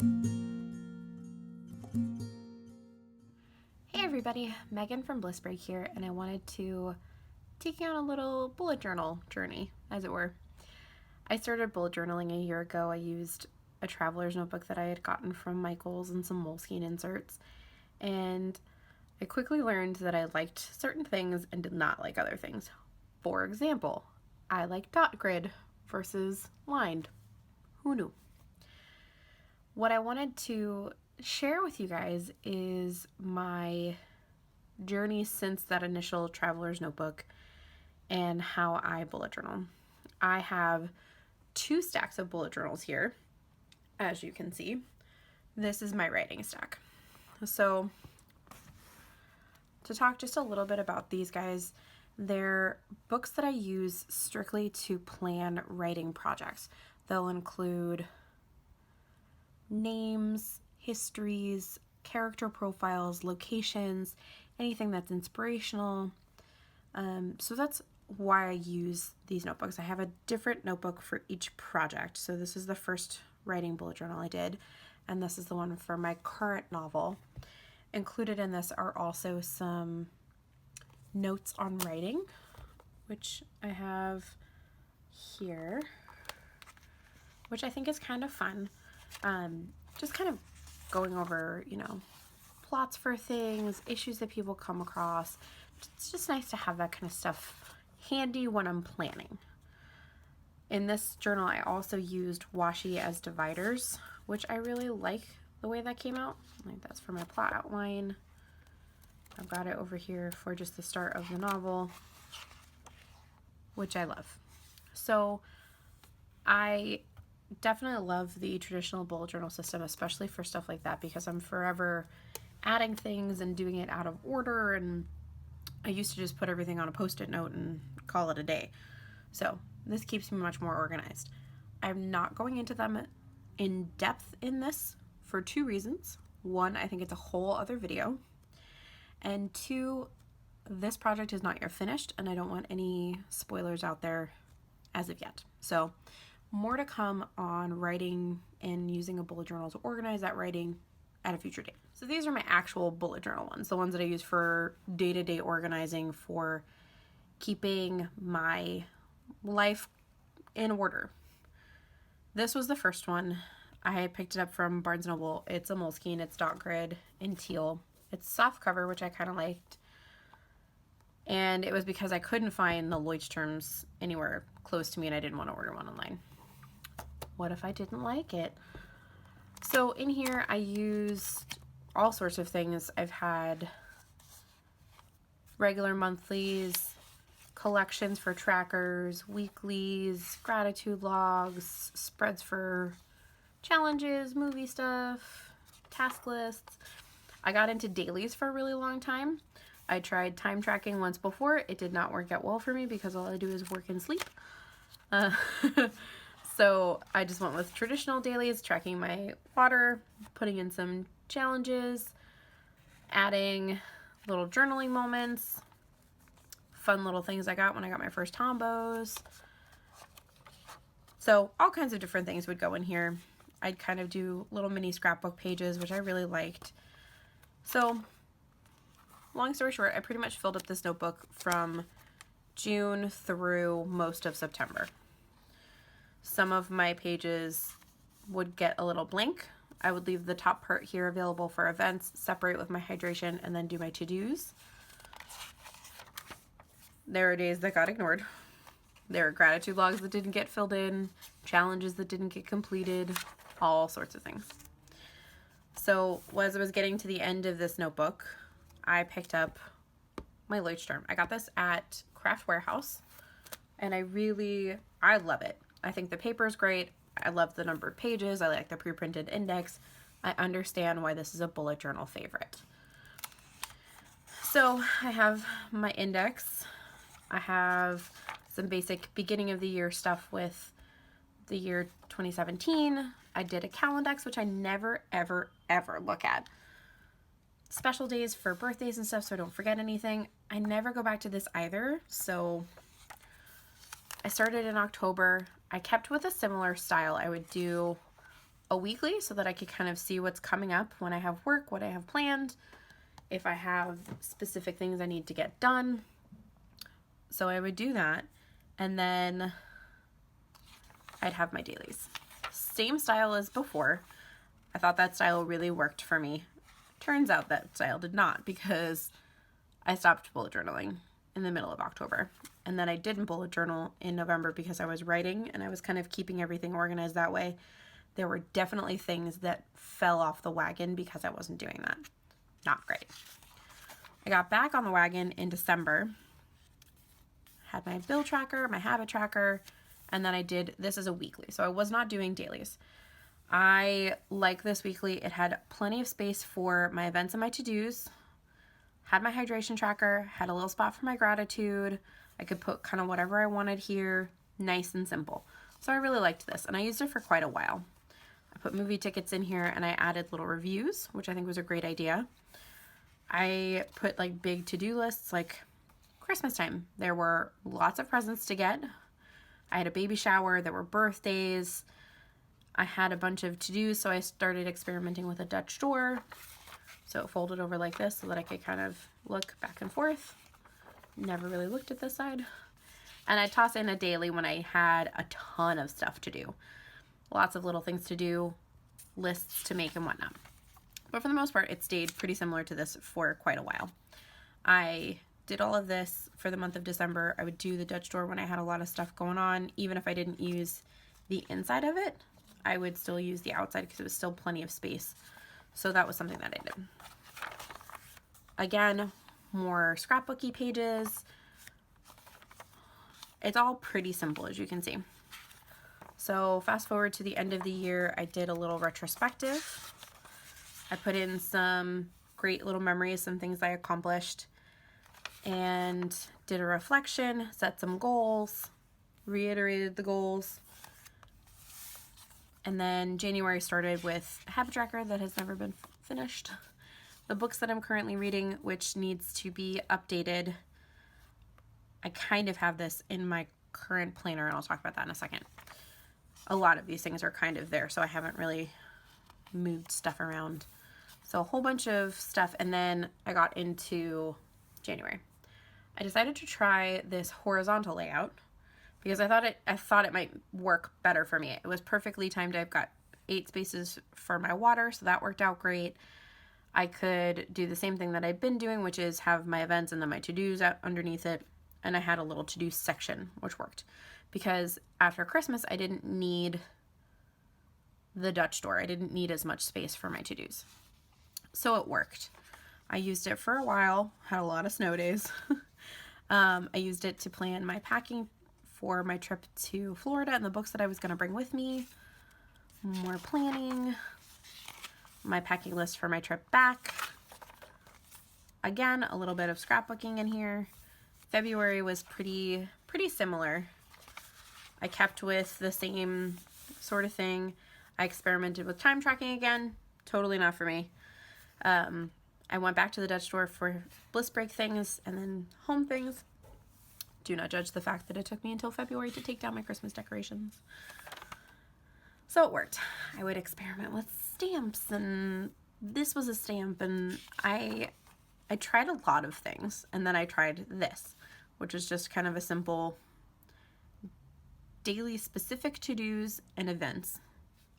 Hey everybody, Megan from Bliss here, and I wanted to take you on a little bullet journal journey, as it were. I started bullet journaling a year ago. I used a traveler's notebook that I had gotten from Michael's and some Moleskine inserts, and I quickly learned that I liked certain things and did not like other things. For example, I like dot grid versus lined. Who knew? What I wanted to share with you guys is my journey since that initial traveler's notebook and how I bullet journal. I have 2 stacks of bullet journals here, as you can see. This is my writing stack. So to talk just a little bit about these guys, they're books that I use strictly to plan writing projects. They'll include names, histories, character profiles, locations, anything that's inspirational. So that's why I use these notebooks. I have a different notebook for each project. So this is the first writing bullet journal I did, and this is the one for my current novel. Included in this are also some notes on writing, which I have here, which I think is kind of fun. Just kind of going over, plots for things, issues that people come across. It's just nice to have that kind of stuff handy when I'm planning. In this journal, I also used washi as dividers, which I really like the way that came out. Like, that's for my plot outline. I've got it over here for just the start of the novel, which I love. So I definitely love the traditional bullet journal system, especially for stuff like that, because I'm forever adding things and doing it out of order, and I used to just put everything on a post-it note and call it a day. So this keeps me much more organized. I'm not going into them in depth in this for 2 reasons. 1, I think it's a whole other video, and 2, this project is not yet finished, and I don't want any spoilers out there as of yet. So more to come on writing and using a bullet journal to organize that writing at a future date. So these are my actual bullet journal ones, the ones that I use for day-to-day organizing, for keeping my life in order. This was the first one. I picked it up from Barnes & Noble. It's a Moleskine, it's dot grid in teal. It's soft cover, which I kind of liked. And it was because I couldn't find the Leuchtturms anywhere close to me and I didn't want to order one online. What if I didn't like it? So in here I used all sorts of things. I've had regular monthlies, collections for trackers, weeklies, gratitude logs, spreads for challenges, movie stuff, task lists. I got into dailies for a really long time. I tried time tracking once before. It did not work out well for me because all I do is work and sleep. So I just went with traditional dailies, tracking my water, putting in some challenges, adding little journaling moments, fun little things I got when I got my first Tombos. So all kinds of different things would go in here. I'd kind of do little mini scrapbook pages, which I really liked. So long story short, I pretty much filled up this notebook from June through most of September. Some of my pages would get a little blank. I would leave the top part here available for events, separate with my hydration, and then do my to-dos. There are days that got ignored. There are gratitude logs that didn't get filled in, challenges that didn't get completed, all sorts of things. So as I was getting to the end of this notebook, I picked up my Leuchtturm. I got this at Craft Warehouse, and I love it. I think the paper is great. I love the numbered pages. I like the pre-printed index. I understand why this is a bullet journal favorite. So I have my index. I have some basic beginning of the year stuff with the year 2017. I did a Calendex, which I never, ever, ever look at. Special days for birthdays and stuff, so I don't forget anything. I never go back to this either, so I started in October. I kept with a similar style. I would do a weekly so that I could kind of see what's coming up when I have work, what I have planned, if I have specific things I need to get done. So I would do that, and then I'd have my dailies. Same style as before. I thought that style really worked for me. Turns out that style did not, because I stopped bullet journaling in the middle of October. And then I didn't bullet journal in November because I was writing and I was kind of keeping everything organized that way. There were definitely things that fell off the wagon because I wasn't doing that. Not great. I got back on the wagon in December. Had my bill tracker, my habit tracker, and then I did this as a weekly. So I was not doing dailies. I like this weekly. It had plenty of space for my events and my to-dos. Had my hydration tracker, had a little spot for my gratitude. I could put kind of whatever I wanted here, nice and simple. So I really liked this, and I used it for quite a while. I put movie tickets in here, and I added little reviews, which I think was a great idea. I put like big to-do lists, like Christmas time. There were lots of presents to get. I had a baby shower, there were birthdays. I had a bunch of to-dos, so I started experimenting with a Dutch door. So it folded over like this so that I could kind of look back and forth. Never really looked at this side. And I toss in a daily when I had a ton of stuff to do. Lots of little things to do, lists to make and whatnot. But for the most part, it stayed pretty similar to this for quite a while. I did all of this for the month of December. I would do the Dutch door when I had a lot of stuff going on. Even if I didn't use the inside of it, I would still use the outside because it was still plenty of space. So that was something that I did. Again, more scrapbooky pages. It's all pretty simple, as you can see. So fast forward to the end of the year, I did a little retrospective. I put in some great little memories, some things I accomplished, and did a reflection, set some goals, reiterated the goals. And then January started with a habit tracker that has never been finished. The books that I'm currently reading, which needs to be updated. I kind of have this in my current planner, and I'll talk about that in a second. A lot of these things are kind of there, so I haven't really moved stuff around. So a whole bunch of stuff, and then I got into January. I decided to try this horizontal layout because I thought it might work better for me. It was perfectly timed. I've got 8 spaces for my water, so that worked out great. I could do the same thing that I've been doing, which is have my events and then my to-dos out underneath it, and I had a little to-do section, which worked. Because after Christmas, I didn't need the Dutch door. I didn't need as much space for my to-dos. So it worked. I used it for a while, had a lot of snow days. I used it to plan my packing for my trip to Florida and the books that I was going to bring with me. More planning. My packing list for my trip back. Again, a little bit of scrapbooking in here. February was pretty similar. I kept with the same sort of thing. I experimented with time tracking again. Totally not for me. I went back to the Dutch store for Bliss break things and then home things. Do not judge the fact that it took me until February to take down my Christmas decorations. So it worked. I would experiment with stamps, and this was a stamp, and I tried a lot of things, and then I tried this, which is just kind of a simple daily specific to-dos and events,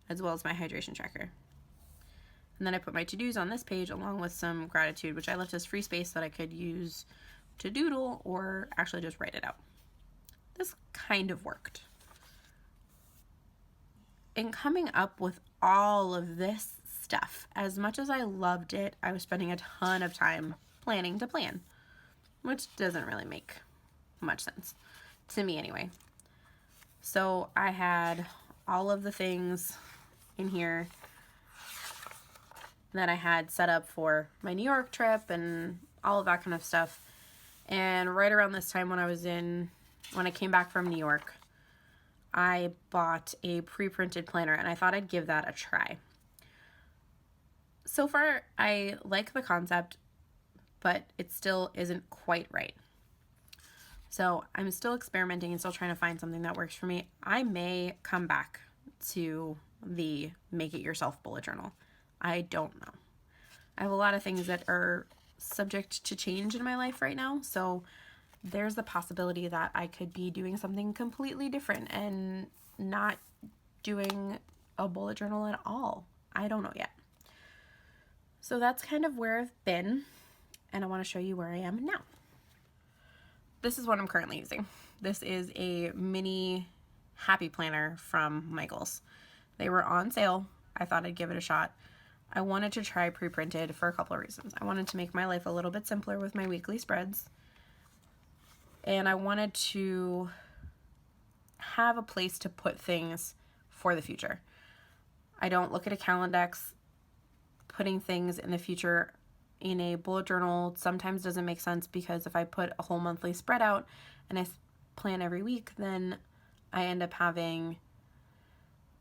as well as my hydration tracker. And then I put my to-dos on this page along with some gratitude, which I left as free space that I could use to doodle or actually just write it out. This kind of worked. In coming up with all of this stuff, as much as I loved it, I was spending a ton of time planning to plan, which doesn't really make much sense to me anyway. So I had all of the things in here that I had set up for my New York trip and all of that kind of stuff. And right around this time when I came back from New York, I bought a pre-printed planner, and I thought I'd give that a try. So far, I like the concept, but it still isn't quite right. So I'm still experimenting and still trying to find something that works for me. I may come back to the make it yourself bullet journal. I don't know. I have a lot of things that are subject to change in my life right now, so there's the possibility that I could be doing something completely different and not doing a bullet journal at all. I don't know yet. So that's kind of where I've been, and I want to show you where I am now. This is what I'm currently using. This is a mini happy planner from Michaels. They were on sale. I thought I'd give it a shot. I wanted to try pre-printed for a couple of reasons. I wanted to make my life a little bit simpler with my weekly spreads, and I wanted to have a place to put things for the future. I don't look at a Calendex. Putting things in the future in a bullet journal sometimes doesn't make sense, because if I put a whole monthly spread out and I plan every week, then I end up having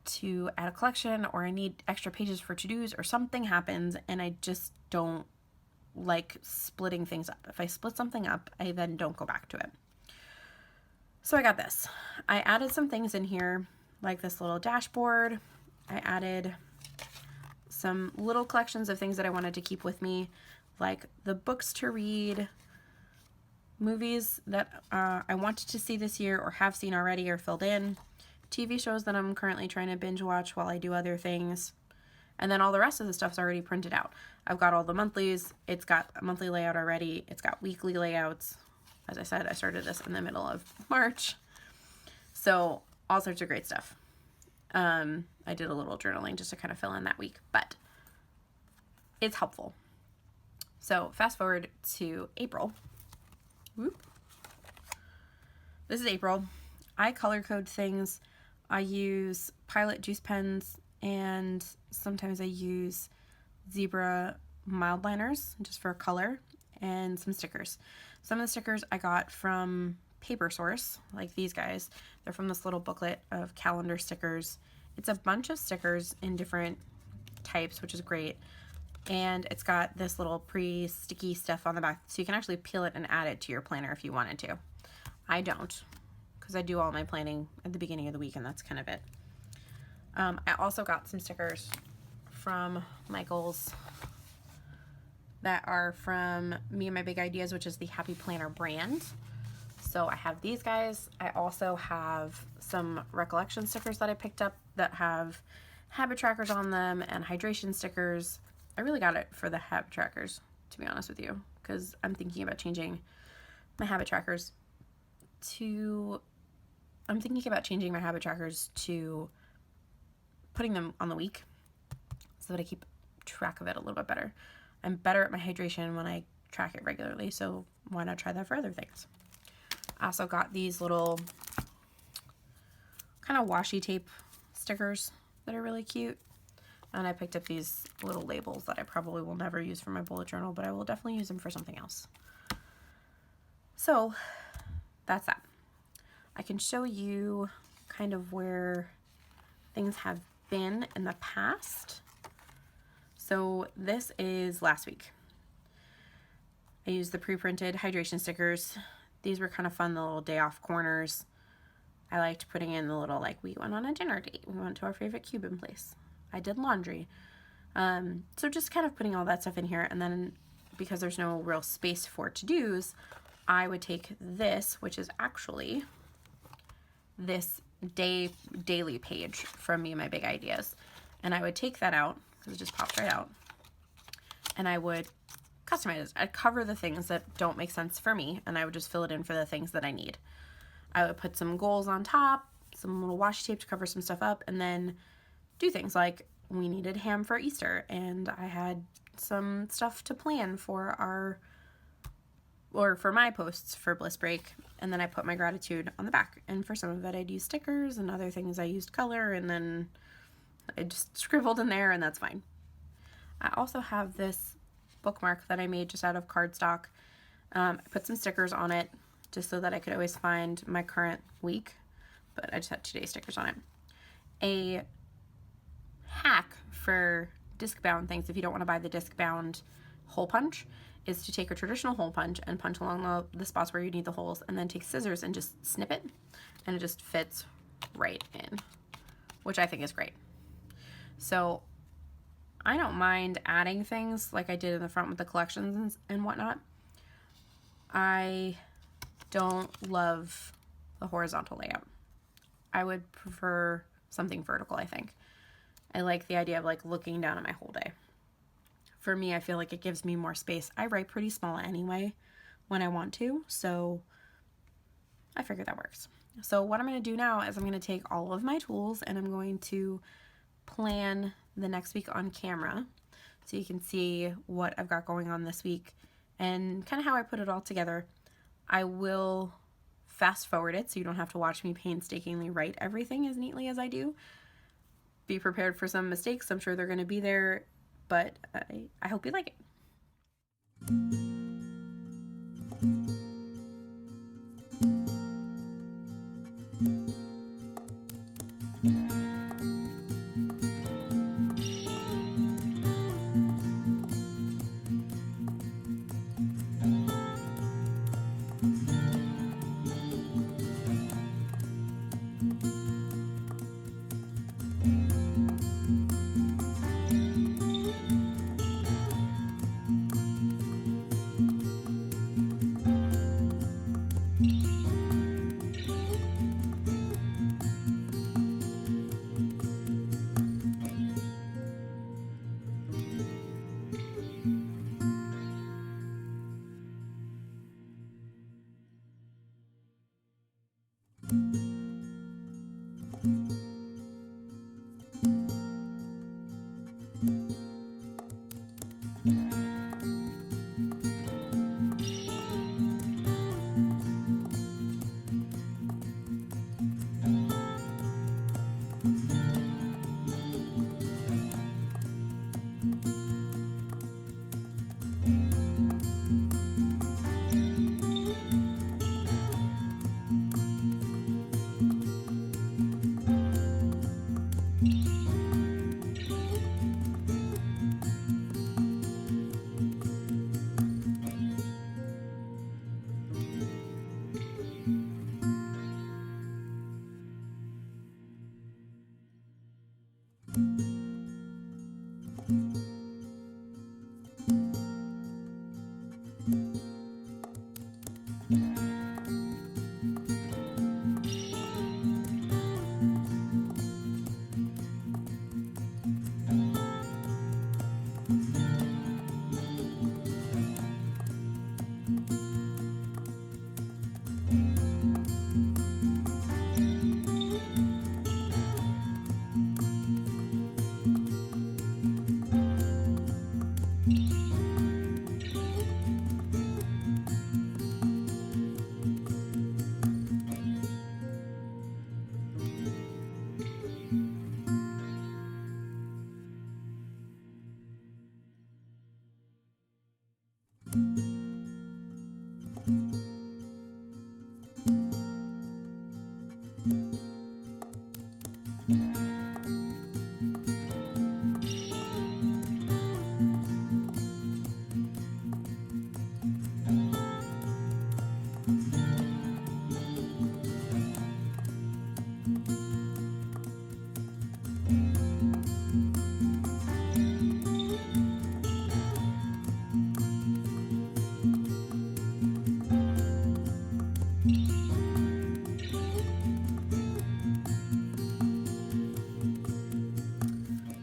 to add a collection, or I need extra pages for to-dos, or something happens, and I just don't like splitting things up. If I split something up, I then don't go back to it. So I got this. I added some things in here, like this little dashboard. I added some little collections of things that I wanted to keep with me, like the books to read, movies that I wanted to see this year or have seen already or filled in, TV shows that I'm currently trying to binge watch while I do other things, and then all the rest of the stuff's already printed out. I've got all the monthlies. It's got a monthly layout already. It's got weekly layouts. As I said, I started this in the middle of March, so all sorts of great stuff. I did a little journaling just to kind of fill in that week, but it's helpful. So fast forward to April. Whoop. This is April. I color code things. I use Pilot juice pens, and sometimes I use Zebra mild liners just for color, and some stickers. Some of the stickers I got from Paper Source, like these guys. They're from this little booklet of calendar stickers. It's a bunch of stickers in different types, which is great. And it's got this little pre-sticky stuff on the back, so you can actually peel it and add it to your planner if you wanted to. I don't, because I do all my planning at the beginning of the week, and that's kind of it. I also got some stickers from Michaels that are from Me and My Big Ideas, which is the Happy Planner brand. So I have these guys. I also have some recollection stickers that I picked up that have habit trackers on them and hydration stickers. I really got it for the habit trackers, to be honest with you, because I'm thinking about changing my habit trackers to putting them on the week so that I keep track of it a little bit better. I'm better at my hydration when I track it regularly, so why not try that for other things? I also got these little kind of washi tape stickers that are really cute. And I picked up these little labels that I probably will never use for my bullet journal, but I will definitely use them for something else. So that's that. I can show you kind of where things have been in the past. So this is last week. I used the pre-printed hydration stickers. These were kind of fun, the little day off corners. I liked putting in the little, like, we went on a dinner date. We went to our favorite Cuban place. I did laundry. So just kind of putting all that stuff in here. And then because there's no real space for to-dos, I would take this, which is actually this daily page from Me and My Big Ideas. And I would take that out, because it just pops right out. And I would customize it. I'd cover the things that don't make sense for me, and I would just fill it in for the things that I need. I would put some goals on top, some little washi tape to cover some stuff up, and then do things like we needed ham for Easter, and I had some stuff to plan for my posts for Bliss Break, and then I put my gratitude on the back. And for some of it I'd use stickers, and other things I used color, and then I just scribbled in there, and that's fine. I also have this bookmark that I made just out of cardstock. I put some stickers on it just so that I could always find my current week, but I just had today's stickers on it. A hack for disc bound things, if you don't want to buy the disc bound hole punch, is to take a traditional hole punch and punch along the spots where you need the holes, and then take scissors and just snip it, and it just fits right in, which I think is great. So I don't mind adding things like I did in the front with the collections and whatnot. I don't love the horizontal layout. I would prefer something vertical, I think. I like the idea of like looking down at my whole day. For me, I feel like it gives me more space. I write pretty small anyway when I want to, so I figured that works. So what I'm going to do now is I'm going to take all of my tools and I'm going to plan the next week on camera so you can see what I've got going on this week and kind of how I put it all together. I will fast forward it so you don't have to watch me painstakingly write everything as neatly as I do. Be prepared for some mistakes. I'm sure they're going to be there, but I hope you like it.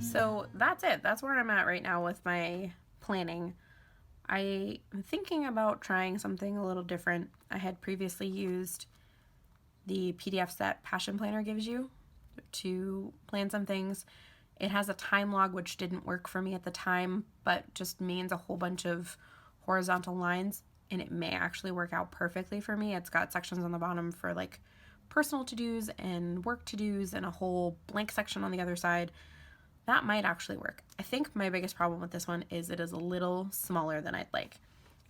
So that's it. That's where I'm at right now with my planning. I am thinking about trying something a little different. I had previously used the PDFs that Passion Planner gives you to plan some things. It has a time log, which didn't work for me at the time, but just means a whole bunch of horizontal lines, and it may actually work out perfectly for me. It's got sections on the bottom for like personal to-dos and work to-dos and a whole blank section on the other side. That might actually work. I think my biggest problem with this one is it is a little smaller than I'd like.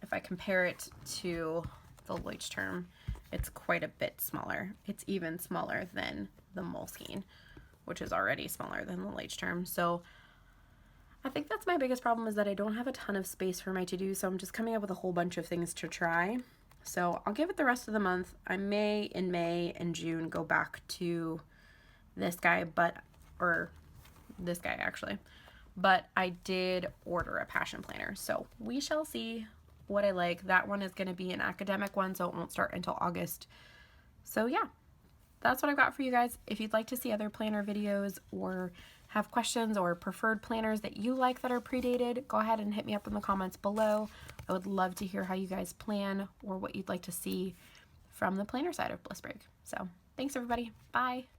If I compare it to the Leuchtturm, it's quite a bit smaller. It's even smaller than the Moleskine, which is already smaller than the Leuchtturm. So I think that's my biggest problem, is that I don't have a ton of space for my to-do, so I'm just coming up with a whole bunch of things to try. So I'll give it the rest of the month. I may, in May and June, go back to this guy, or this guy actually. But I did order a passion planner, so we shall see what I like. That one is going to be an academic one, so it won't start until August. So yeah, that's what I've got for you guys. If you'd like to see other planner videos or have questions or preferred planners that you like that are predated, go ahead and hit me up in the comments below. I would love to hear how you guys plan or what you'd like to see from the planner side of Bliss Break. So thanks everybody. Bye.